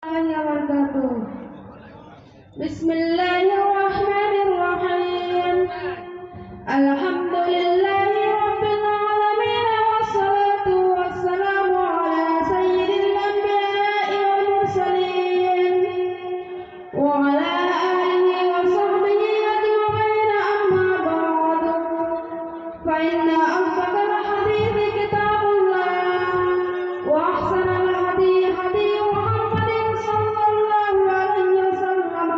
wabarakatuh. Bismillahirrahmanirrahim. Alhamdulillahi rabbil alamin, wassalatu wassalamu ala sayyidil anbiya'i wal mursalin wa ala alihi wa sahbihi ajma'in, amma ba'du. Fa inna asdaqal hadithi kitabullah wa ahsanal hadi hadi Muhammadin sallallahu alaihi wasallam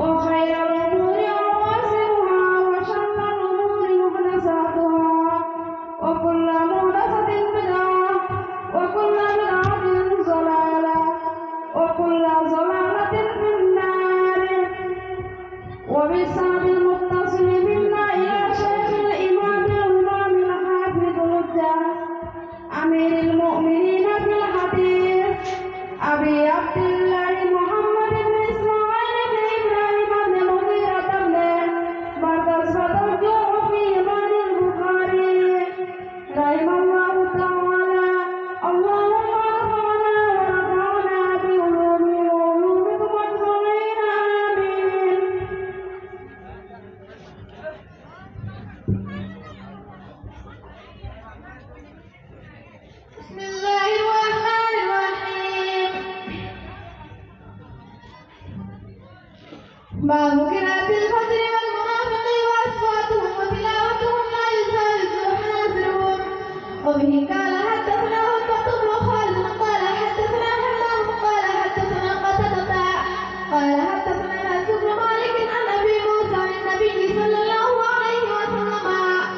wa khairal umuri awasiruha wa syarral umuri muhdatsatuha wa kullu muhdatsatin bid'ah wa kullu bid'atin dhalalah wa kullu dhalalatin finnar. Wa bisabil muttasil minna ila syaikhil imamil hafizul hujjah amiril mu'minin fil hadith Abi Abdillah Muhammad ibn Ismail ibn Ibrahim ibn Mughirah ibn Mardasatul Ju'fi Imam al-Bukhari rahimallahu ta'ala. Allahumma arhamna wa rafa'na bi ulumi wa ulumikum ajma'in, amin. Bismillahirrahmanirrahim. Babu qiraatil fajri wal munafiqi wa aswatuhum wa tilawatuhum la yusawizu hanazirun. Wa bihi qala haddathana Uqbah ibn Khalid qala haddathana Hammam qala haddathana Qatadah qala haddathana Anas ibn Malik an Abi Musa an Nabi sallallahu alaihi wasallam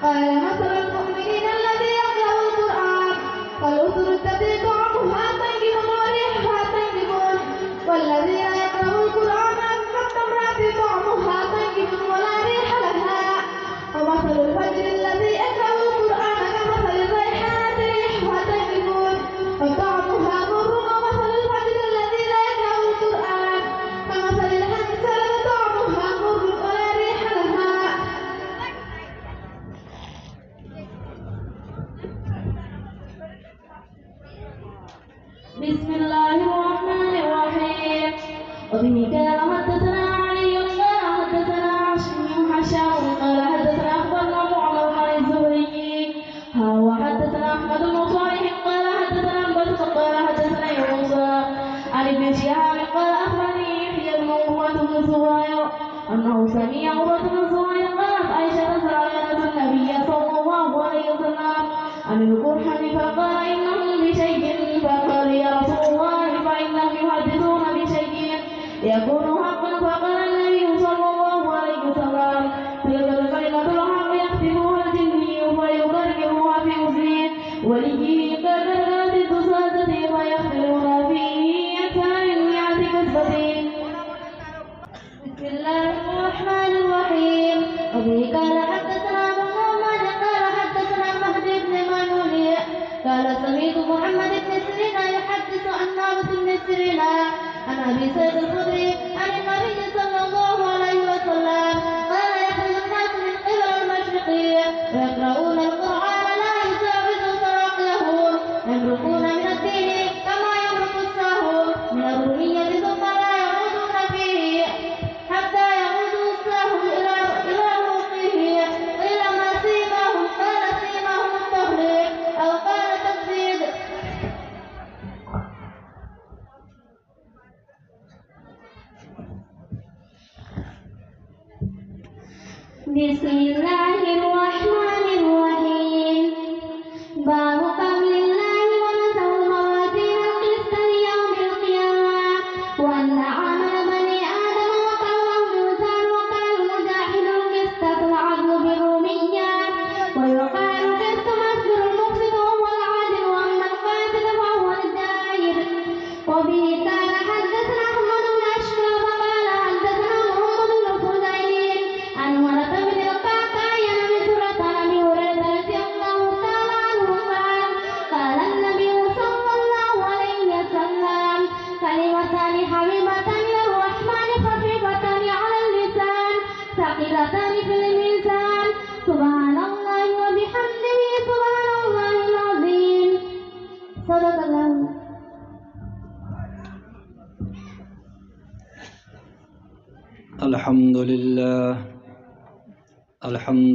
qala mathalul mu'minina alladhi yaqra'u al-Qur'an kal-uthri allati ta'amuha tayyibun wa rihuha tayyibun walladhi la yaqra'u al-Qur'ana كالتمرة طعمها طيب ولا ريح لها ومثل الفجر الذي يقرأ القرآن كمثل الريحانة ريحها طيب وطعمها مر ومثل الفجر الذي لا يقرأ القرآن كمثل الحنظلة طعمها مر ولا ريح لها. بسم الله الرحمن الرحيم. وبه قال حدثنا علي قال حدثنا هشام قال حدثنا اخبرنا معمر عن الزهري وحدثنا احمد بن صالح قال حدثنا البزق قال حدثنا يونس عن ابن شهاب قال اخبرني يحيى بن عروه بن الزبير انه سمع عروه بن الزبير قالت عائشه سالت النبي صلى الله عليه وسلم عن القرحن فقال انهم بشيء فقال يا رسول الله فانهم يحدثون بشيء يكون حقا. فقال النبي صلى الله عليه وسلم تلك الكلمة الحق يخطفها الجني فيكررها في أذنه وليه ككرات الدساسة فيختلون فيه أكثر من 100 كسبة. بسم الله الرحمن الرحيم. وبه قال حدثنا محمد قال حدثنا مهدي بن ميمون قال سمعت محمد بن سيرين يحدث عن نابت بن سيرين عن ابي سعيد الخدري عن النبي صلى الله عليه وسلم قال يخرج الناس من قبل المشرق ويقرؤون القران لا يجاوز تراقيهم يمرقون من الدين كما يمرق السهم من الرمية ثم لا يعودون فيه حتى يعودوا السهم الى موقعه. قيل ما سيماهم قال سيماهم التفريق او قال تفسيد. بسم الله الرحمن الرحيم. باب قول الله ونزع الموازين القسط ليوم القيامة وأن عمل بني آدم وقوله الميزان وقال المجاهد القسط العدل بالرومية ويقال القسط مصدر المقسط وهو العادل وأما الفاسد فهو الجائر. وبه قال حدثنا أحمد بن أشرف قال حدثنا محمد بن فضيل عن ورث بن القعقاع عن أبي هريرة رضي الله تعالى عنه قال النبي صلى الله عليه وسلم كلمتان حبيبتان إلى الرحمن خفيفتان على اللسان ثقيلتان في الميزان سبحان الله وبحمده سبحان الله العظيم. صدق الله. الحمد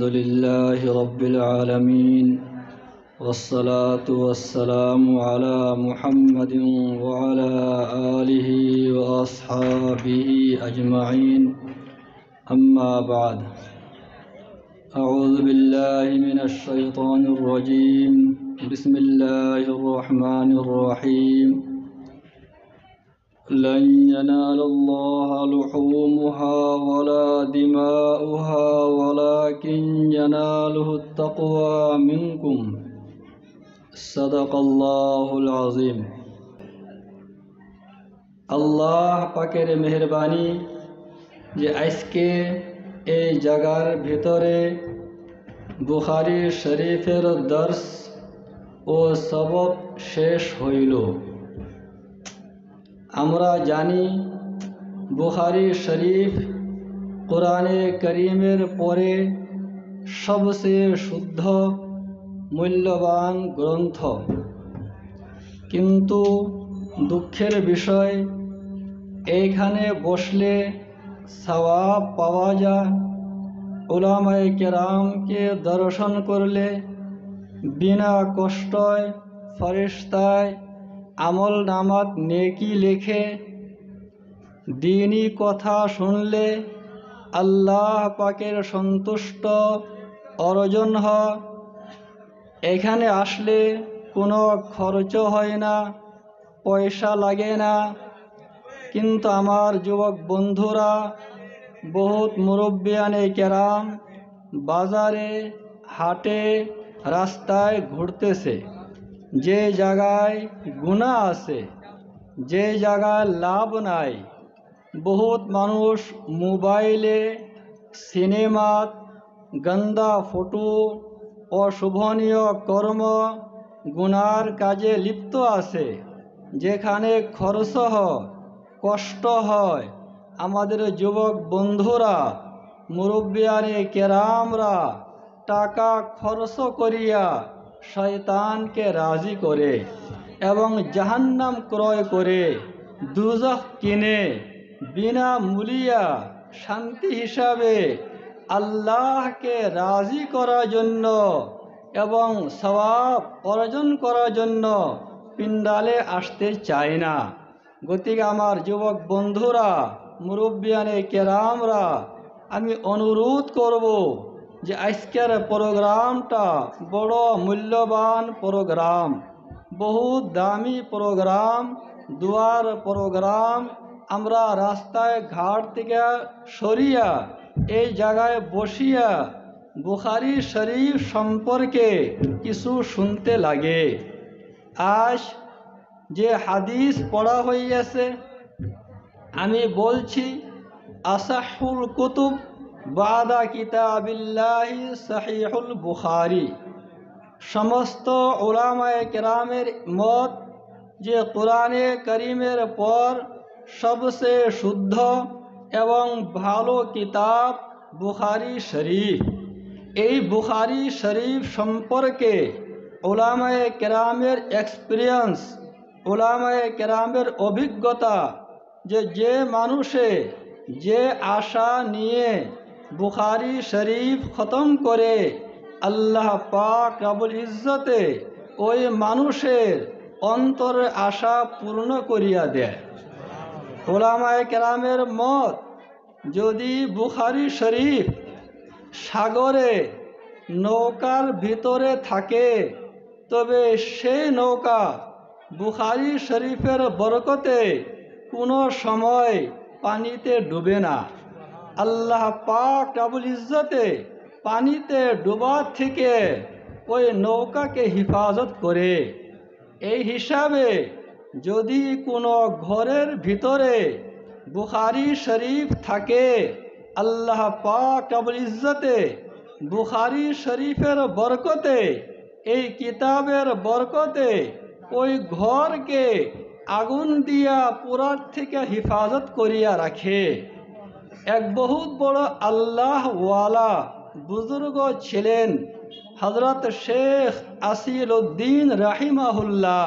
لله رب العالمين والصلاة والسلام على محمد وعلى آله وأصحابه أجمعين أما بعد أعوذ بالله من الشيطان الرجيم بسم الله الرحمن الرحيم لن ينال الله لحومها ولا دماؤها ولكن يناله التقوى منكم صدق الله العظيم আল্লাহ পাকের মেহেরবানি যে আজকে এই জায়গার ভিতরে বুখারী শরীফের দর্স ও সবক শেষ হইল। আমরা জানি বুখারী শরীফ কোরআনে করিমের পরে সবচেয়ে শুদ্ধ মূল্যবান গ্রন্থ, কিন্তু দুঃখের বিষয় এইখানে বসলে সওয়াব পাওয়া যায়, উলামায়ে কেরামকে দর্শন করলে বিনা কষ্টয় ফেরেশতায় আমল নামাত নেকি লেখে, দ্বীনি কথা শুনলে আল্লাহ পাকের সন্তুষ্ট অর্জন হয়। এখানে আসলে কোনো খরচ হয় না, পয়সা লাগে না, কিন্তু আমার যুবক বন্ধুরা বহুত মুরব্বিয়ানে কেরাম বাজারে হাটে রাস্তায় ঘুরতেছে, যে জায়গায় গুনাহ আছে, যে জায়গায় লাভ নাই। বহুত মানুষ মোবাইলে সিনেমাত গন্দা ফটো অশোভনীয় কর্ম গুনার কাজে লিপ্ত আছে, যেখানে খরচ হয়, কষ্ট হয়। আমাদের যুবক বন্ধুরা মুরব্বিয়ানে কেরামরা টাকা খরচ করিয়া শয়তানকে রাজি করে এবং জাহান্নাম ক্রয় করে দুজখ কিনে বিনা মূল্যা শান্তি হিসাবে আল্লাহকে রাজি করার জন্য এবং সওয়াব অর্জন করার জন্য পিন্ডালে আসতে চায় না। গতিকে আমার যুবক বন্ধুরা মুরব্বিয়ানে কেরামরা আমি অনুরোধ করব যে আজকের প্রোগ্রামটা বড় মূল্যবান প্রোগ্রাম, বহুত দামি প্রোগ্রাম, দুয়ার প্রোগ্রাম। আমরা রাস্তায় ঘাট থেকে সরিয়া এই জায়গায় বসিয়া বুখারী শরীফ সম্পর্কে কিছু শুনতে লাগে। আজ যে হাদিস পড়া হইয়াছে, আমি বলছি আসাহুল কুতুব বাদা কিতাবিল্লাহি সহিহুল বুখারী। সমস্ত উলামায়ে কেরামের মত যে কোরআনে করিমের পর সবচেয়ে শুদ্ধ এবং ভালো কিতাব বুখারী শরীফ। এই বুখারী শরীফ সম্পর্কে উলামায়ে কেরামের এক্সপিরিয়েন্স, উলামায়ে কেরামের অভিজ্ঞতা, যে মানুষে যে আশা নিয়ে বুখারী শরীফ খতম করে আল্লাহ পাক রব্বুল ইজ্জতে ওই মানুষের অন্তরের আশা পূর্ণ করিয়া দেয়। উলামায়ে কেরামের মত, যদি বুখারী শরীফ সাগরে নৌকার ভিতরে থাকে, তবে সেই নৌকা বুখারী শরীফের বরকতে কোনো সময় পানিতে ডুবে না। আল্লাহ পাক রব্বুল ইজ্জতে পানিতে ডুবার থেকে ওই নৌকাকে হিফাজত করে। এই হিসাবে যদি কোনো ঘরের ভিতরে বুখারী শরীফ থাকে, আল্লাহ পাক রব্বুল ইজ্জতে বুখারী শরীফের বরকতে, এই কিতাবের বরকতে ওই ঘরকে আগুন দিয়া পুরার থেকে হিফাজত করিয়া রাখে। এক বহুত বড় আল্লাহ ওয়ালা বুজুর্গ ছিলেন হযরত শেখ আসিলউদ্দিন রাহিমাহুল্লাহ।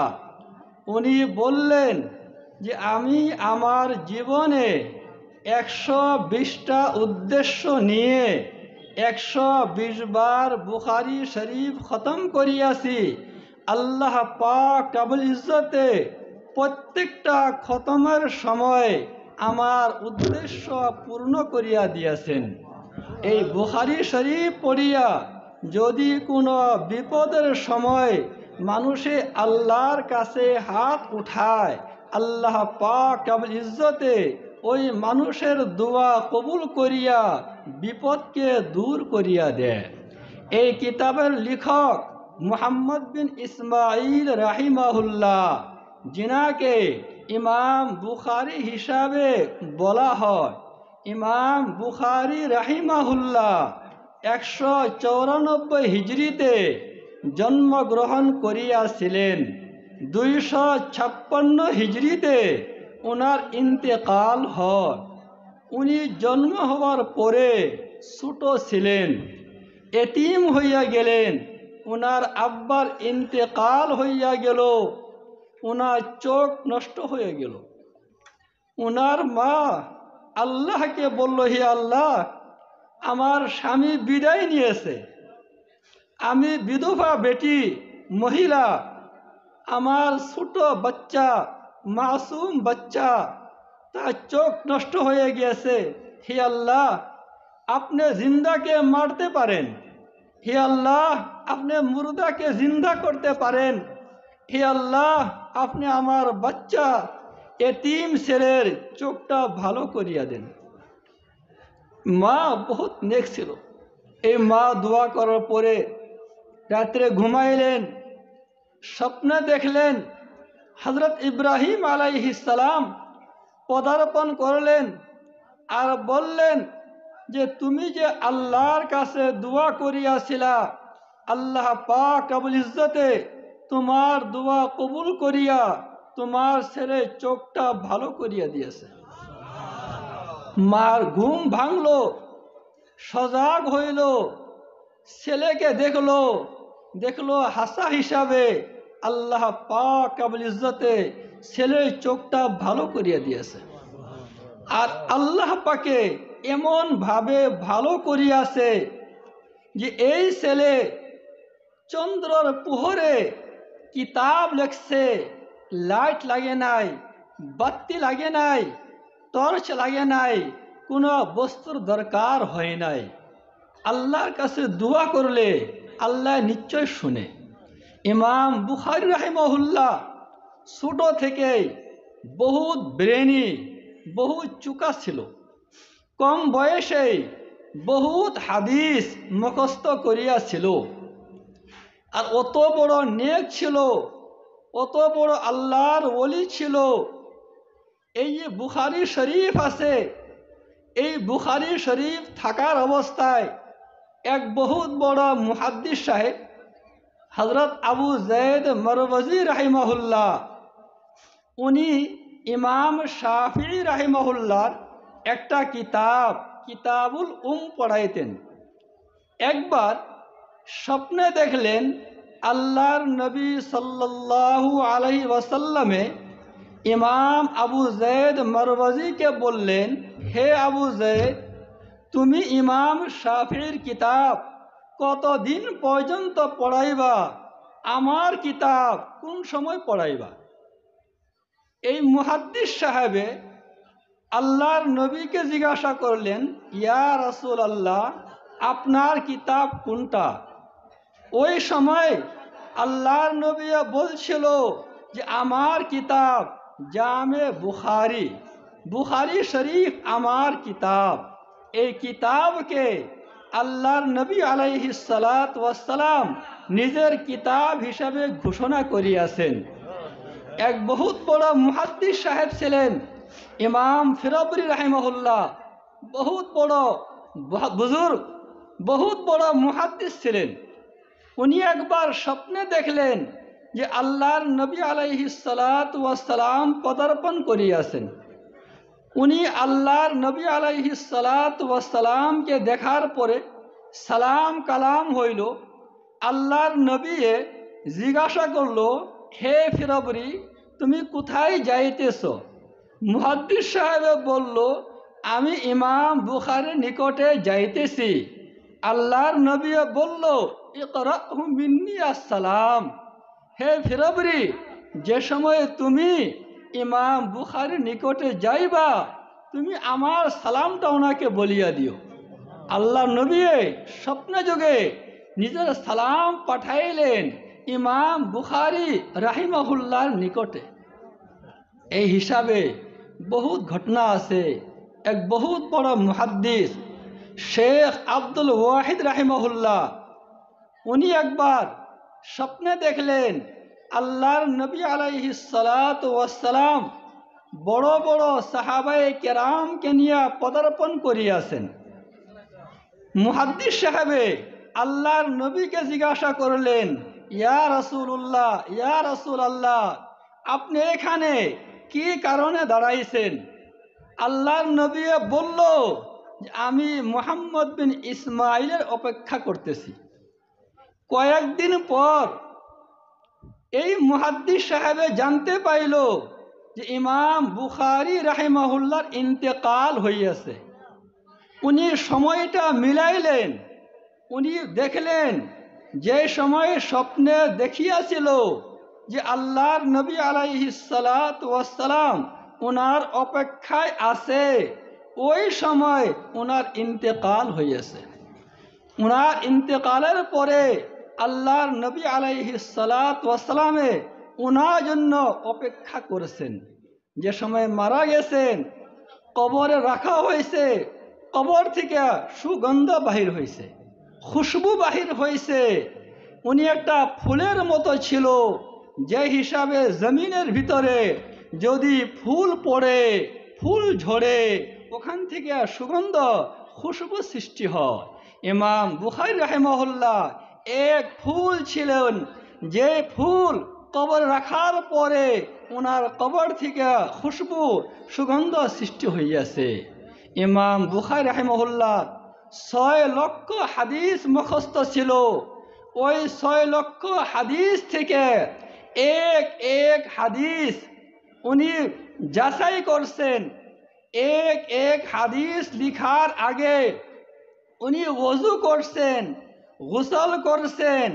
উনি বললেন যে আমি আমার জীবনে 120টা উদ্দেশ্য নিয়ে 120 বার বুখারী শরীফ খতম করিয়াছি। আল্লাহ পাক রব্বুল ইজ্জতে প্রত্যেকটা খতমের সময় আমার উদ্দেশ্য পূর্ণ করিয়া দিয়েছেন। এই বুখারী শরীফ পড়িয়া যদি কোনো বিপদের সময় মানুষে আল্লাহর কাছে হাত উঠায়, আল্লাহ পাক রব্বুল ইজ্জতে ওই মানুষের দোয়া কবুল করিয়া বিপদকে দূর করিয়া দেয়। এই কিতাবের লেখক মুহাম্মদ বিন ইসমাইল রাহিমাহুল্লাহ, যিনাকে ইমাম বুখারী হিসাবে বলা হয়। ইমাম বুখারী রাহিমাহুল্লাহ 194 হিজরিতে জন্মগ্রহণ করিয়াছিলেন। 256 হিজরিতে ওনার ইন্তেকাল হয়। উনি জন্ম হওয়ার পরে ছোট ছিলেন, এতিম হইয়া গেলেন। ওনার আব্বার ইন্তেকাল হইয়া গেল, ওনার চোখ নষ্ট হয়ে গেল। ওনার মা আল্লাহকে বলল, হে আল্লাহ, আমার স্বামী বিদায় নিয়েছে, আমি বিধবা বেটি মহিলা, আমার ছোট বাচ্চা, মাসুম বাচ্চা, তার চোখ নষ্ট হয়ে গিয়েছে। হে আল্লাহ, আপনি জিন্দাকে মারতে পারেন, হে আল্লাহ আপনি মুর্দাকে জিন্দা করতে পারেন, হে আল্লাহ আপনি আমার বাচ্চা এতিম ছেলের চোখটা ভালো করিয়া দেন। মা বহুত নেক ছিল। এই মা দোয়া করার পরে রাত্রে ঘুমাইলেন, স্বপ্নে দেখলেন হযরত ইব্রাহিম আলাইহিস সালাম পদার্পণ করলেন আর বললেন যে তুমি যে আল্লাহর কাছে দোয়া করিয়াছিলা, আল্লাহ পাক রব্বুল ইজ্জতে তোমার দোয়া কবুল করিয়া তোমার ছেলে চোখটা ভালো করিয়া দিয়েছে। মার ঘুম ভাঙলো, সজাগ হইল, ছেলেকে দেখলো হাসা হিসাবে আল্লাহ পাক রব্বুল ইজ্জতে ছেলের চোখটা ভালো করিয়া দিয়েছে। আর আল্লাহ পাকে এমন ভাবে ভালো করিয়াছে যে এই ছেলে চন্দ্রর পোহরে কিতাব লেখছে, লাইট লাগে নাই, বাতি লাগে নাই, টর্চ লাগে নাই, কোনো বস্তুর দরকার হয় নাই। আল্লাহর কাছে দোয়া করলে আল্লাহ নিশ্চয় শুনে। ইমাম বুখারী রাহিমাহুল্লাহ ছোট থেকেই বহুত ব্রেনি, বহুত চুকা ছিল। কম বয়সেই বহুত হাদিস মুখস্থ করিয়াছিল। আর অত বড় নেক ছিল, অত বড় আল্লাহর ওলি ছিল। এই যে বুখারী শরীফ আছে, এই বুখারী শরীফ থাকার অবস্থায় এক বহুত বড় মুহাদ্দিস সাহেব হযরত আবু যায়েদ মারওয়াজি রাহিমাহুল্লাহ, উনি ইমাম শাফিঈ রাহিমাহুল্লাহর একটা কিতাবুল পড়াইতেন। একবার স্বপ্নে দেখলেন আল্লাহর নবী সাল্লাল্লাহু আলাইহি ওয়াসাল্লামে ইমাম আবু যায়েদ মারওয়াজিকে বললেন, হে আবু যায়েদ, তুমি ইমাম শাফিঈর কিতাব কতদিন পর্যন্ত পড়াইবা? আমার কিতাব কোন সময় পড়াইবা? এই মুহাদ্দিস সাহেবে আল্লাহর নবীকে জিজ্ঞাসা করলেন, ইয়া রাসূলুল্লাহ, আপনার কিতাব কোনটা? ওই সময় আল্লাহর নবী বলছিল যে আমার কিতাব জামে বুখারী, বুখারী শরীফ আমার কিতাব। এই কিতাবকে আল্লাহর নবী আলাইহিস সালাত ওয়াস সালাম নিজের কিতাব হিসাবে ঘোষণা করিয়াছেন। এক বহুত বড় মুহাদ্দিস সাহেব ছিলেন ইমাম ফিরাবরি রাহিমাহুল্লাহ, বহুত বড় বুজুর্গ, বহুত বড় মুহাদ্দিস ছিলেন। উনি একবার স্বপ্নে দেখলেন যে আল্লাহর নবী আলাইহিস সালাত ওয়াস সালাম পদার্পণ করিয়াছেন। উনি আল্লাহর নবী আলাইহিস সালাত ওয়াস সালামকে দেখার পরে সালাম কালাম হইল। আল্লাহর নবী জিজ্ঞাসা করল, হে ফিরাবরি, তুমি কোথায় যাইতেছ? মুহাদ্দিস সাহেব বলল, আমি ইমাম বুখারীর নিকটে যাইতেছি। আল্লাহর নবী বলল, ইকরাহু মিন্নি আসসালাম। হে ফিরবরি, যে সময় তুমি ইমাম বুখারীর নিকটে যাইবা, তুমি আমার সালামটা ওনাকে বলিয়া দিও। আল্লাহ নবী স্বপ্নে যোগে নিজের সালাম পাঠাইলেন ইমাম বুখারী রাহিমাহুল্লাহর নিকটে। এই হিসাবে বহুত ঘটনা আছে। এক বহুত বড় মুহাদ্দিস শেখ আব্দুল ওয়াহিদ রাহিমাহুল্লাহ, উনি একবার স্বপ্নে দেখলেন আল্লাহর নবী আলাইহিস সালাতু ওয়াসসালাম বড় বড় সাহাবায়ে কেরামকে নিয়ে পদার্পণ করিয়াছেন। মুহাদ্দিস সাহেবে আল্লাহর নবীকে জিজ্ঞাসা করলেন, ইয়া রাসূলুল্লাহ, ইয়া রাসূলুল্লাহ, আপনি এখানে কি কারণে দাঁড়াইছেন? আল্লাহর নবী বলল যে আমি মুহাম্মদ বিন ইসমাইলের অপেক্ষা করতেছি। কয়েকদিন পর এই মুহাদ্দিস সাহেবে জানতে পাইল যে ইমাম বুখারী রাহিমাহুল্লাহর ইন্তেকাল হইয়াছে। উনি সময়টা মিলাইলেন। উনি দেখলেন যে সময়ে স্বপ্নে দেখিয়াছিল যে আল্লাহর নবী আলাইহিস সালাতু ওয়াসসালাম ওনার অপেক্ষায় আছে, ওই সময় ওনার ইন্তেকাল হইয়াছে। ওনার ইন্তেকালের পরে আল্লাহর নবী আলাইহিস সালাতু ওয়াসসালামে ওনার জন্য অপেক্ষা করেছেন। যে সময় মারা গেছেন, কবরে রাখা হয়েছে, কবর থেকে সুগন্ধ বাহির হয়েছে, খুশবু বাহির হয়েছে। উনি একটা ফুলের মতো ছিল, যে হিসাবে জমিনের ভিতরে যদি ফুল পড়ে, ফুল ঝরে, ওখান থেকে সুগন্ধ খুশবু সৃষ্টি হয়। ইমাম বুখারী রাহিমাহুল্লাহ এক ফুল ছিলেন, যে ফুল কবর রাখার পরে ওনার কবর থেকে খুশবু সুগন্ধ সৃষ্টি হইয়াছে। ইমাম বুখারী রাহিমাহুল্লাহ 6 লক্ষ হাদিস মুখস্থ ছিল। ওই 6 লক্ষ হাদিস থেকে এক এক হাদিস উনি যাচাই করছেন। এক এক হাদিস লিখার আগে উনি ওযু করছেন, গোসল করছেন,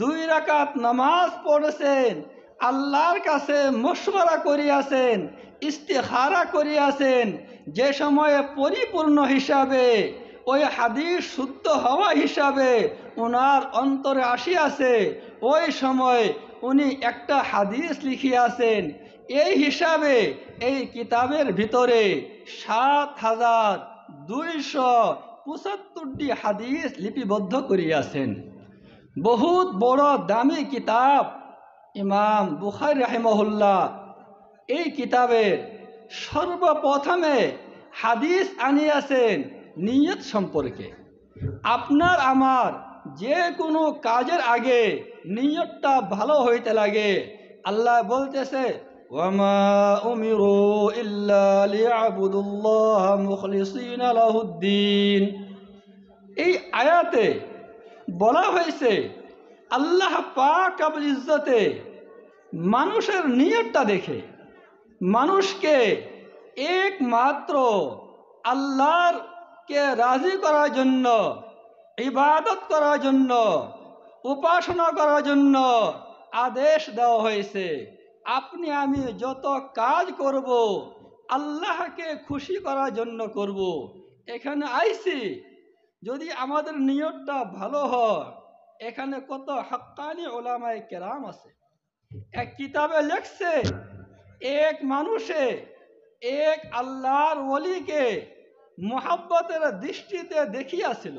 2 রাকাত নামাজ পড়েছেন, আল্লাহর কাছে মশওয়ারা করিয়াছেন, ইস্তিখারা করিয়াছেন। যে সময়ে পরিপূর্ণ হিসাবে ওই হাদিস শুদ্ধ হওয়া হিসাবে ওনার অন্তরে আসিয়াছে, ওই সময় উনি একটা হাদিস লিখিয়াছেন। এই হিসাবে এই কিতাবের ভিতরে ৭,২৭৫টি হাদিস লিপিবদ্ধ করিয়াছেন। বহুত বড় দামি কিতাব ইমাম বুখারী রাহিমাহুল্লাহ। এই কিতাবের সর্বপ্রথমে হাদিস আনিয়াছেন নিয়ত সম্পর্কে। আপনার আমার যে কোনো কাজের আগে নিয়তটা ভালো হইতে লাগে। আল্লাহ বলতেছে, ওয়ামা উমিরু ইল্লা লিয়াবুদুল্লাহ মুখলিসিনা লাহুদ্দিন। এই আয়াতে বলা হয়েছে আল্লাহ পাক রব্বুল ইজ্জতে মানুষের নিয়তটা দেখে, মানুষকে একমাত্র আল্লাহর কে রাজি করার জন্য, ইবাদত করার জন্য, উপাসনা করার জন্য আদেশ দেওয়া হয়েছে। আপনি আমি যত কাজ করব আল্লাহকে খুশি করার জন্য করব। এখানে আইছি যদি আমাদের নিয়তটা ভালো হয়। এখানে কত হাক্কানি উলামায়ে কেরাম আছে। এক কিতাবে লেখছে এক মানুষে এক আল্লাহর ওলিকে মুহাব্বতের দৃষ্টিতে দেখিয়াছিল।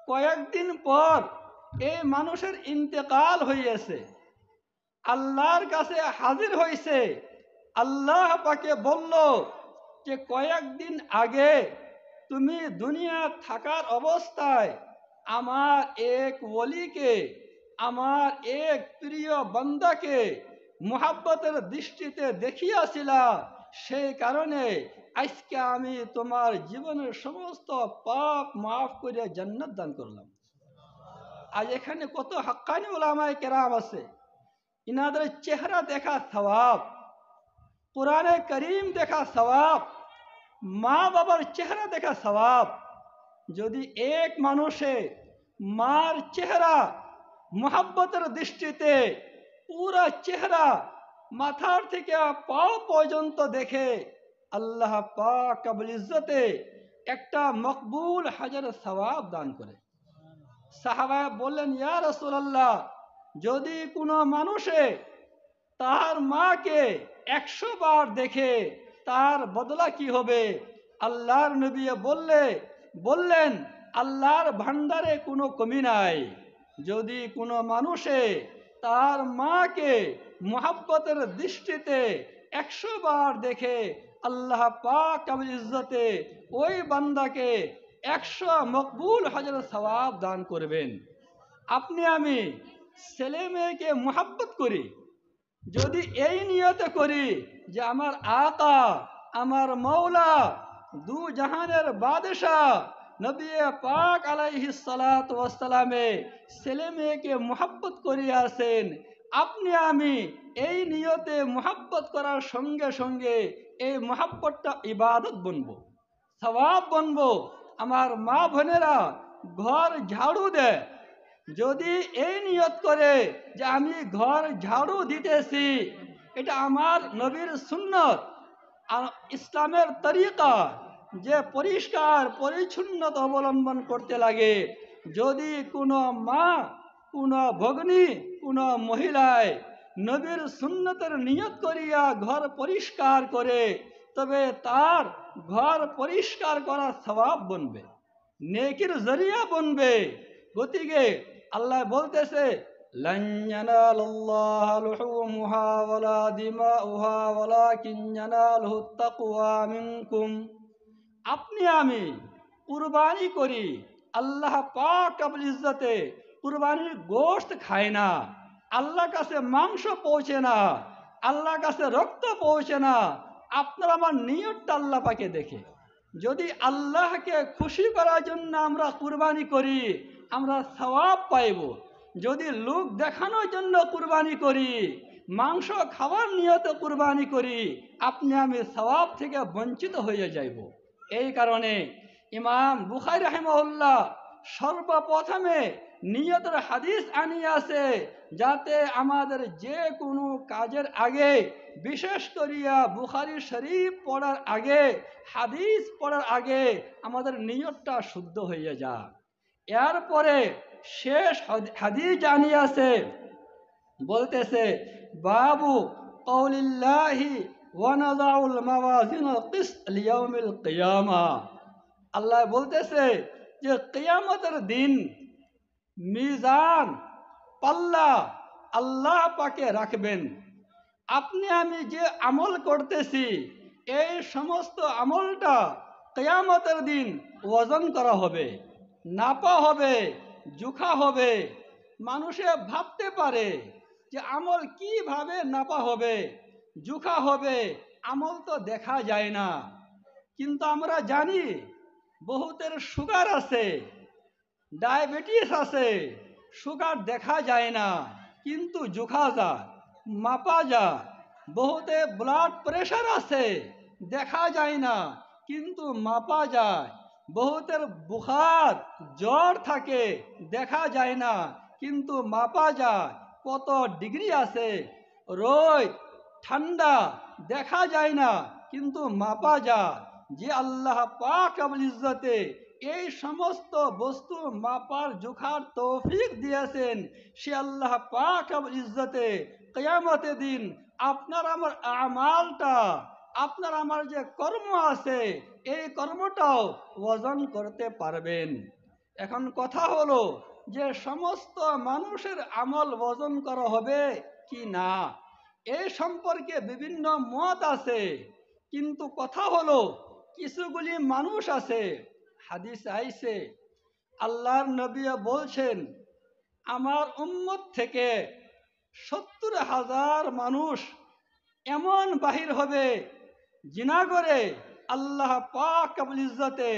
কয়েকদিন পর এই মানুষের ইন্তেকাল হইয়াছে, আল্লাহর কাছে হাজির হয়েছে। আল্লাহ পাকে বলল যে কয়েকদিন আগে তুমি দুনিয়া থাকার অবস্থায় আমার এক ওলিকে, আমার এক প্রিয় বান্দাকে মুহাব্বতের দৃষ্টিতে দেখিয়াছিলা, সেই কারণে আজকে আমি তোমার জীবনের সমস্ত পাপ মাফ করে জান্নাত দান করলাম। আজ এখানে কত হাক্কানি উলামায়ে কেরাম আছে, ইনাদের চেহারা দেখা সওয়াব, কুরআনে করিম দেখা সওয়াব, মা বাবার চেহারা দেখা সওয়াব। যদি এক মানুষে মার চেহারা মোহাব্বতের দৃষ্টিতে পুরা চেহারা মাথার থেকে পা পর্যন্ত দেখে, আল্লাহ পাক রব্বুল ইজ্জতে একটা মকবুল হাজার সওয়াব দান করে। সাহাবা বললেন, ইয়া রাসূলুল্লাহ, যদি কোনো মানুষে তার মাকে 100 বার দেখে তার বদলা কি হবে? আল্লাহর নবী বললেন, আল্লাহর ভান্ডারে কোনো কমি নাই। যদি কোনো মানুষে তার মাকে মুহাব্বতের দৃষ্টিতে 100 বার দেখে, আল্লাহ পাক রব্বুল ইজ্জতে ওই বান্দাকে 100 মকবুল হাজার সওয়াব দান করবেন। আপনি আমি ছেলে মেয়েকে মুহাব্বত করি, যদি এই নিয়তে করি যে আমার আকা, আমার মৌলা, দু জাহানের বাদশাহ নবী পাক আলাইহিস সালাতু ওয়াস সালামে ছেলে মেয়েকে মুহাব্বত করিয়াছেন, আপনি আমি এই নিয়তে মুহাব্বত করার সঙ্গে সঙ্গে এই মুহাব্বতটা ইবাদত বনবো, সওয়াব বনবো। আমার মা বোনেরা ঘর ঝাড়ু দেয়, যদি এই নিয়ত করে যে আমি ঘর ঝাড়ু দিতেছি, এটা আমার নবীর সুন্নত, ইসলামের তরিকা, যে পরিষ্কার পরিচ্ছন্নতা অবলম্বন করতে লাগে। যদি কোনো মা, কোনো ভগ্নী, কোনো মহিলায় নবীর সুন্নতের নিয়ত করিয়া ঘর পরিষ্কার করে, তবে তার ঘর পরিষ্কার করার সওয়াব বনবে, নেকির জরিয়া বনবে। গতিকে আল্লাহ বলতেছে, লান ইয়ানালাল্লাহা লুহুমুহা ওয়ালা দিমাউহা ওয়ালাকিন ইয়ানালুহুত তাকওয়া মিনকুম। আপনি আমি কুরবানি করি, আল্লাহ পাক রব্বুল ইজ্জতে কুরবানির গোশত খায় না, আল্লাহর কাছে মাংস পৌঁছে না, আল্লাহর কাছে রক্ত পৌঁছে না। আপনার আমার নিয়তটা আল্লাহ পাকে দেখে। যদি আল্লাহকে খুশি করার জন্য আমরা কুরবানি করি, আমরা সওয়াব পাইব। যদি লোক দেখানোর জন্য কুরবানি করি, মাংস খাওয়ার নিয়তে কুরবানি করি, আপনি আমি সওয়াব থেকে বঞ্চিত হয়ে যাইব। এই কারণে ইমাম বুখারী রাহিমাহুল্লাহ সর্বপ্রথমে নিয়তের হাদিস আনিয়াছে, যাতে আমাদের যে কোনো কাজের আগে, বিশেষ করিয়া বুখারী শরীফ পড়ার আগে, হাদিস পড়ার আগে আমাদের নিয়তটা শুদ্ধ হয়ে যায়। এরপরে শেষ হাদিস আনিয়াছে, বলতেছে, বাবু কওলিল্লাহি ওয়া নাযাউল মাওয়াজিনাল কিসত লিয়াউমিল কিয়ামা। আল্লাহ বলতেছে যে কিয়ামতের দিন মিজান, পাল্লা আল্লাহ পাকে রাখবেন। আপনি আমি যে আমল করতেছি, এই সমস্ত আমলটা কিয়ামতের দিন ওজন করা হবে, নাপা হবে, জোখা হবে। মানুষে ভাবতে পারে যে আমল কিভাবে নাপা হবে, জোখা হবে, আমল তো দেখা যায় না। কিন্তু আমরা জানি বহুতের সুগার আছে, ডায়াবেটিস আছে, সুগার দেখা যায় না কিন্তু জোখা যায়, মাপা যায়। বহুতে ব্লাড প্রেশার আছে, দেখা যায় না কিন্তু মাপা যায়। বহুতের বুখার জ্বর থাকে, দেখা যায় না কিন্তু মাপা যায় কত ডিগ্রি আছে। রোদ ঠান্ডা দেখা যায় না কিন্তু মাপা যায়। যে আল্লাহ পাক রব্বুল ইজ্জতে এই সমস্ত বস্তু মাপার জোখার তৌফিক দিয়েছেন, সে আল্লাহ পাক রব্বুল ইজ্জতে কিয়ামতের দিন আপনার আমার আমালটা, আপনার আমার যে কর্ম আছে, এই কর্মটাও ওজন করতে পারবেন। এখন কথা হলো যে সমস্ত মানুষের আমল ওজন করা হবে কি না, এই সম্পর্কে বিভিন্ন মত আছে। কিন্তু কথা হলো কিছুগুলি মানুষ আছে, হাদিস আইছে আল্লাহর নবী বলছেন, আমার উম্মত থেকে 70,000 মানুষ এমন বাহির হবে, জিনা করে আল্লাহ পাক রব্বুল ইজ্জতে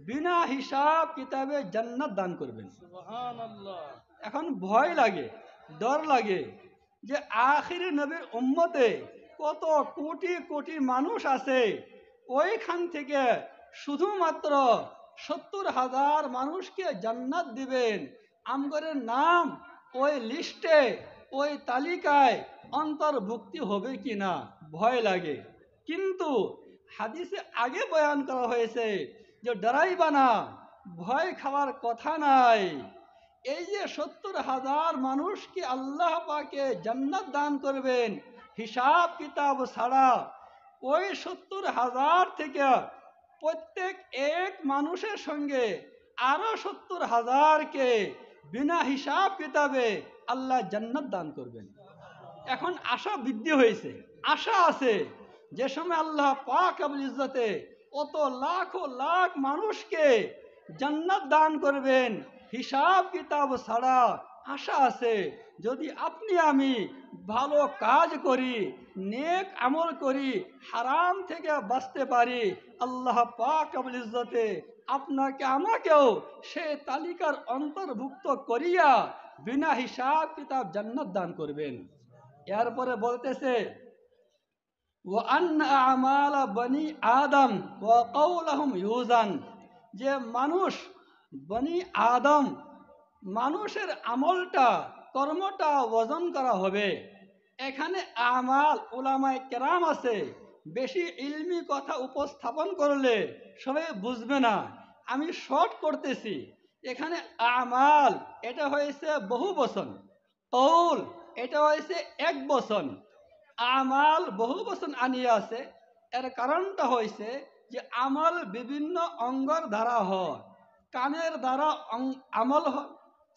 বিনা হিসাব কিতাবে জান্নাত দান করবেন। সুবহানাল্লাহ। এখন ভয় লাগে, ডর লাগে যে আখিরি নবীর উম্মতে কত কোটি কোটি মানুষ আছে, ওইখান থেকে শুধুমাত্র 70,000 মানুষকে জান্নাত দিবেন। আমগরের নাম ওই লিস্টে, ওই তালিকায় অন্তর্ভুক্তি হবে কিনা ভয় লাগে। কিন্তু হাদিসে আগে বয়ান করা হয়েছে যে ডরাইবা না, ভয় খাওয়ার কথা নাই। এই যে 70,000 মানুষকে আল্লাহ পাকে জান্নাত দান করবেন হিসাব কিতাব ছাড়া, ওই 70,000 থেকে প্রত্যেক এক মানুষের সঙ্গে আরো 70,000কে বিনা হিসাব কিতাবে আল্লাহ জান্নাত দান করবেন। এখন আশা বৃদ্ধি হয়েছে, আশা আছে যে সময় আল্লাহ পাক রব্বুল ইজ্জতে অত লাখো লাখ মানুষকে জান্নাত দান করবেন হিসাব কিতাব ছাড়া। আশা আছে যদি আপনি আমি ভালো কাজ করি, নেক আমল করি, হারাম থেকে বাঁচতে পারি, আল্লাহ পাক রব্বুল ইজ্জতে আপনাকে আমাকেও সে তালিকার অন্তর্ভুক্ত করিয়া বিনা হিসাব কিতাব জান্নাত দান করবেন। এরপরে বলতেছে ওয়ান আমাল বনি আদম ওয়া কওলহুম ইউজান, যে মানুষ বনি আদম মানুষের আমলটা কর্মটা ওজন করা হবে। এখানে আমাল উলামায়ে কেরাম আছে, বেশি ইলমি কথা উপস্থাপন করলে সবাই বুঝবে না, আমি শর্ট করতেছি। এখানে আমাল এটা হয়েছে বহু বচন, কৌল এটা হয়েছে এক বচন। আমাল বহু বচন আনিয়ে আছে, এর কারণটা হয়েছে যে আমল বিভিন্ন অঙ্গর দ্বারা হয়। কানের দ্বারা আমল হয়,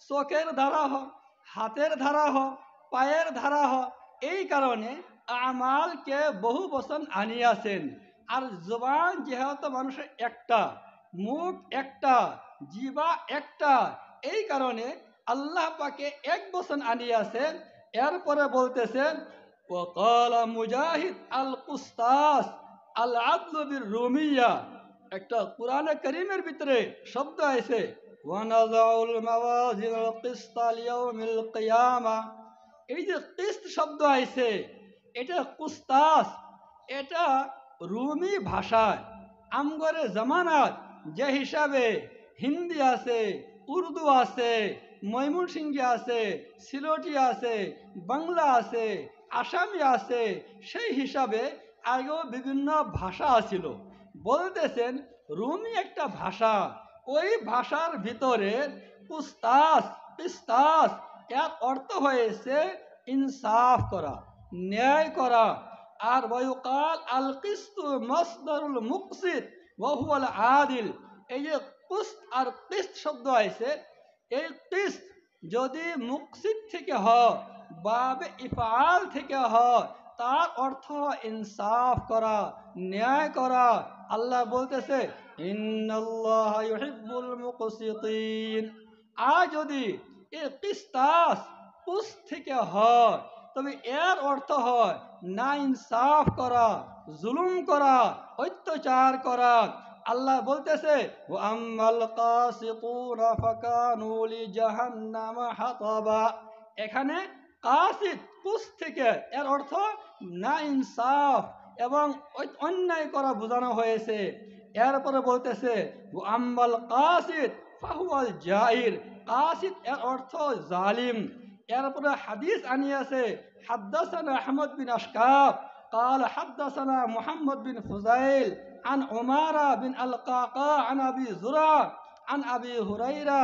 চোখের দ্বারা হয়, হাতের দ্বারা হয়, পায়ের দ্বারা হয়। এই কারণে আমালকে বহু বচন আনিয়াছেন। আর জবান যেহেতু মানুষের একটা, মুখ একটা, জিবা একটা, এই কারণে আল্লাহ পাকে এক বচন আনিয়াছেন। এরপরে বলতেছেন ওয়াকাল মুজাহিদ আল কুস্তাস আল আদলু বির রুমিয়া। একটা কোরআনে কারীমের ভিতরে শব্দ আছে ওয়ানাযাউল মাওয়াজিনাল কিসতা লিয়াউমিল কিয়ামা। এই যে কিস্ত শব্দ আছে, এটা কুস্তাস, এটা রুমি ভাষায় আমগরে জামানাত যে হিসাবে হিন্দি আছে, উর্দু আছে, ময়মনসিংহী আছে, সিলেটি আছে, বাংলা আছে, আসামি আছে, সেই হিসাবে আগেও বিভিন্ন ভাষা আছিল। বলতেছেন রুমি একটা ভাষা, ওই ভাষার ভিতরে কুস্তাস কিস্তাস এর অর্থ হয়েছে ইনসাফ করা, ন্যায় করা। আর ওয়ায়ুকাল আল কিস্তু মাসদারুল মুকসিত ওয়া হুয়াল আদিল। এই যে কুস্ত আর কিস্ত শব্দ আছে, এই কিস্ত যদি মুকসিত থেকে হয়, বাবে ইফআল থেকে হয়, তার অর্থ ইনসাফ করা, ন্যায় করা। আল্লাহ বলতেছে ইন্নাল্লাহা ইউহিব্বুল মুকসিতিন। আর যদি এ কিস্তাস কুস থেকে হয়, তবে এর অর্থ হয় না ইনসাফ করা, জুলুম করা, অত্যাচার করা। আল্লাহ বলতেছে ওয়া আম্মাল কাসিতুনা ফাকানু লিজাহান্নামা হাতাবা। এখানে কাসিত কুস থেকে এর অর্থ না ইনসাফ এবং অন্যায় করা বোঝানো হয়েছে। এরপরে বলতেছে ওয়া আম্মাল কাসিত ফাহুয়াল জাইর। কাসিত এর অর্থ জালিম। এরপরে হাদিস আনিয়াছে হাদ্দাসানা আহমদ বিন আশকাব قال حدثنا محمد بن فضيل عن عمارة بن القعقاع عن أبي زرع عن أبي هريرة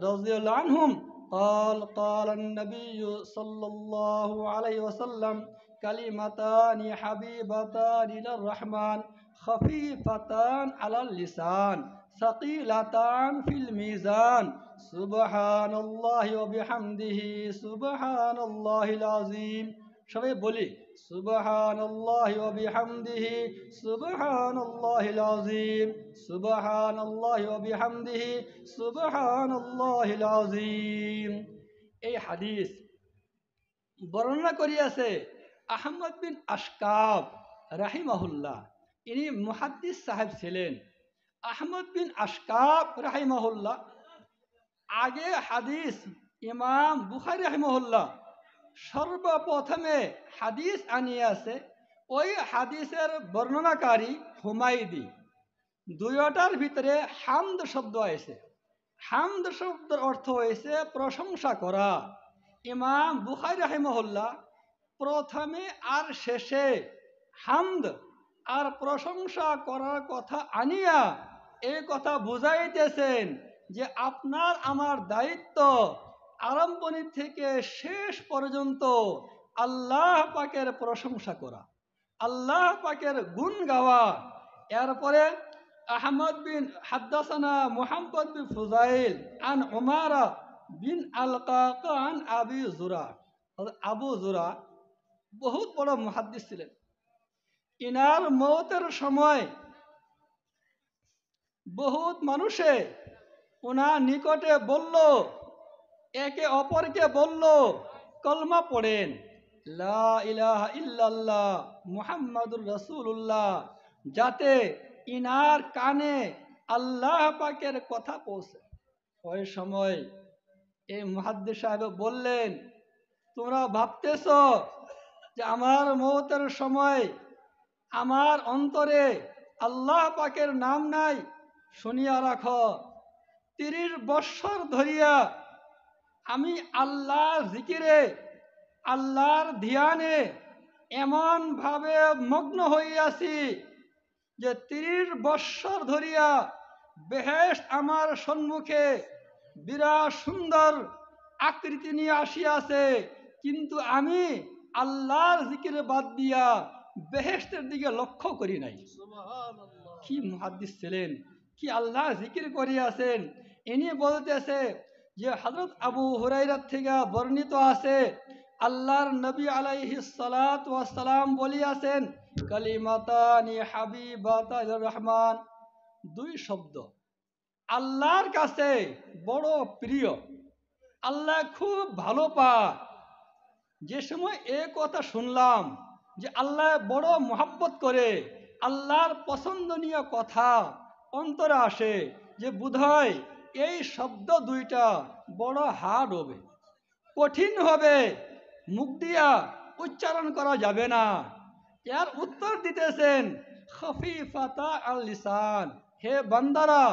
رضي الله عنهم قال قال النبي صلى الله عليه وسلم كلمتان حبيبتان إلى الرحمن خفيفتان على اللسان ثقيلتان في الميزان سبحان الله وبحمده سبحان الله العظيم। সবাই বলি সুবহানাল্লাহি ওয়া বিহামদিহি সুবহানাল্লাহিল আযীম, সুবহানাল্লাহি ওয়া বিহামদিহি সুবহানাল্লাহিল আযীম। এই হাদিস বর্ণনা করিয়াছে আহমদ বিন আশকাব রাহিমাহুল্লাহ। ইনি মুহাদ্দিস সাহেব ছিলেন। আহমদ বিন আশকাব রাহিমাহুল্লাহ আগে হাদিস ইমাম বুখারী রাহিমাহুল্লাহ সর্বপ্রথমে হাদিস আনিয়াছে ওই হাদিসের বর্ণনাকারী হুমায়দি, দুইটার ভিতরে হামদ শব্দ আছে। হামদ শব্দের অর্থ হয়েছে প্রশংসা করা। ইমাম বুখারী রাহিমাহুল্লাহ প্রথমে আর শেষে হামদ আর প্রশংসা করার কথা আনিয়া এই কথা বুঝাইতেছেন যে আপনার আমার দায়িত্ব আরম্ভণি থেকে শেষ পর্যন্ত আল্লাহ পাকের প্রশংসা করা, আল্লাহ পাকের গুণ গাওয়া। এরপরে আহমদ বিন হাদ্দাসানা মুহাম্মদ বিন ফুজাইল আন উমারা বিন আলকাকা আন আবি জুরা। আবু জুরা বহুত বড় মুহাদ্দিস ছিলেন। ইনার মৌতের সময় বহুত মানুষে ওনার নিকটে বলল, একে অপরকে বলল কলমা পড়েন, লা ইলাহা ইল্লাল্লাহ মুহাম্মাদুর রাসূলুল্লাহ, যাতে ইনার কানে আল্লাহ পাকের কথা পৌঁছে। ওই সময় এই মুহাদ্দিস সাহেব বললেন, তোমরা ভাবতেছ যে আমার মৌতের সময় আমার অন্তরে আল্লাহ পাকের নাম নাই? শুনিয়া রাখো, 30 বৎসর ধরিয়া আমি আল্লাহর জিকিরে, আল্লাহর ধ্যানে এমন ভাবে মগ্ন হইয়াছি যে 30 বৎসর ধরিয়া বেহেশত আমার সম্মুখে বিরাট সুন্দর আকৃতি নিয়ে আসিয়াছে, কিন্তু আমি আল্লাহর জিকিরে বাদ দিয়া বেহেশতের দিকে লক্ষ্য করি নাই। কি মুহাদ্দিস ছিলেন, কি আল্লাহ জিকির করিয়াছেন। ইনি বলতেছে যে হযরত আবু হুরায়রা থেকে বর্ণিত আছে, আল্লাহর নবী আলাইহিস সালাতু ওয়াস সালাম বলিয়াছেন, কালিমাতানি হাবিবাতার রহমান, 2 শব্দ আল্লাহর কাছে বড় প্রিয়, আল্লাহ খুব ভালো পায়। যে সময় এ কথা শুনলাম যে আল্লাহ বড় মোহাব্বত করে, আল্লাহর পছন্দনীয় কথা অন্তরে আসে, যে বোধহয় এই শব্দ 2টা বড় হার্ড হবে, কঠিন হবে, মুখ দিয়া উচ্চারণ করা যাবে না। এর উত্তর দিতেছেন খফিফাতা আল লিসান, হে বান্দারা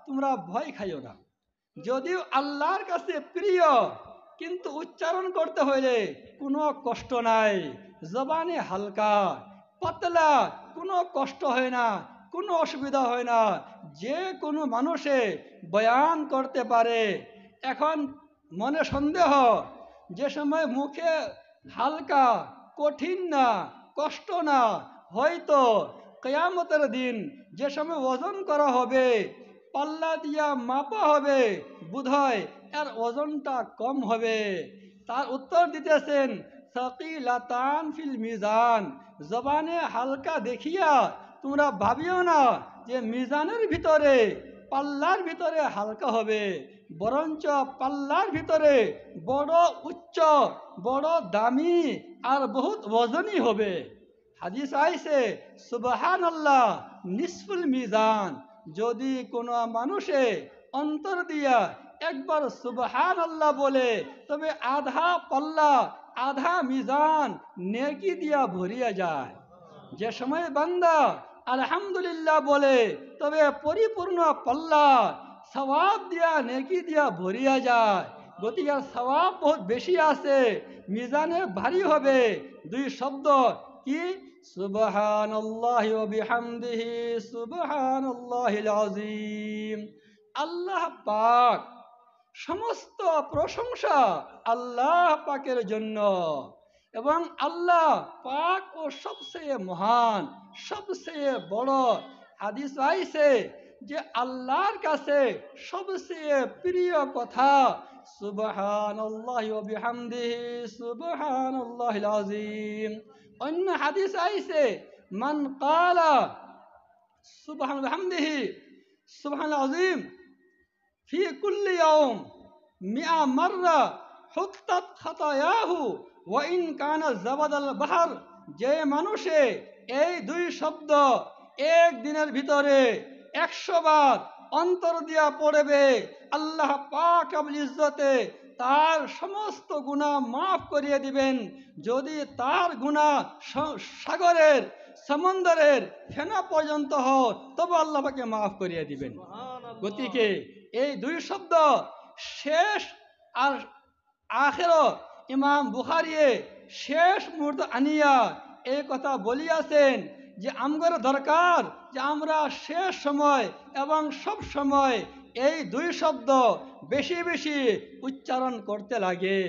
তোমরা ভয় খাইও না, যদিও আল্লাহর কাছে প্রিয় কিন্তু উচ্চারণ করতে হইলে কোনো কষ্ট নাই, জবানে হালকা পাতলা, কোনো কষ্ট হয় না, কোনো অসুবিধা হয় না, যে কোনো মানুষে বয়ান করতে পারে। এখন মনে সন্দেহ, যে সময় মুখে হালকা, কঠিন না, কষ্ট না, হয়তো কিয়ামতের দিন যে সময় ওজন করা হবে, পাল্লা দিয়া মাপা হবে, বোধহয় এর ওজনটা কম হবে। তার উত্তর দিতেছেন সাকিলাতান ফিল মিজান, জবানে হালকা দেখিয়া তোমরা ভাবিও না যে মিজানের ভিতরে, পাল্লার ভিতরে হালকা হবে, বরঞ্চ পাল্লার ভিতরে বড় উচ্চ, বড় দামি আর বহুত ওজনই হবে। হাদিস আইছে সুবহানাল্লাহ নিসফুল মিজান, যদি কোনো মানুষে অন্তর দিয়া একবার সুবহানাল্লাহ বলে, তবে আধা পাল্লা, আধা মিজান নেকি দিয়া ভরিয়া যায়। যে সময় বান্দা আলহামদুলিল্লাহ বলে, তবে পরিপূর্ণ পাল্লা সওয়াব দিয়া, নেকি দিয়া ভরিয়া যায়। গতিকে সওয়াব বহুত বেশি আছে, মিজানে ভারী হবে। 2 শব্দ কি? সুবহানাল্লাহি ওয়া বিহামদিহি সুবহানাল্লাহিল আযীম। আল্লাহ পাক, সমস্ত প্রশংসা আল্লাহ পাকের জন্য, এবং আল্লাহ পাক ও সবচেয়ে মহান, সবচেয়ে বড়। হাদিস আইছে যে আল্লাহর কাছে সবচেয়ে প্রিয় কথা সুবহানাল্লাহি ওয়া বিহামদিহি সুবহানাল্লাহিল আযীম। অন্য হাদিস আইছে মান ক্বালা সুবহানাল্লাহি ওয়া বিহামদিহি সুবহানাল আযীম ফি কুল্লি ইয়াউম 100 মাররা হুত্তাত খাতায়াহু ওয়া ইন কানা জাবাদাল বাহর, যে মানুষে এই 2 শব্দ এক দিনের ভিতরে 100 বার অন্তর দিয়া পড়বে, আল্লাহ পাক রব্বুল ইজ্জতে তার সমস্ত গুনাহ মাফ করিয়ে দিবেন। যদি তার গুনাহ সাগরের সমুদ্রের ফেনা পর্যন্ত হও, তবে আল্লাহ পাকে মাফ করিয়ে দিবেন। গতিকে এই দুই শব্দ শেষ আর আখের ইমাম বুখারিয়ে শেষ মুহূর্ত আনিয়া এই কথা বলিয়াছেন যে আমগর দরকার যে আমরা শেষ সময় এবং সব সময় এই দুই শব্দ বেশি বেশি উচ্চারণ করতে লাগে।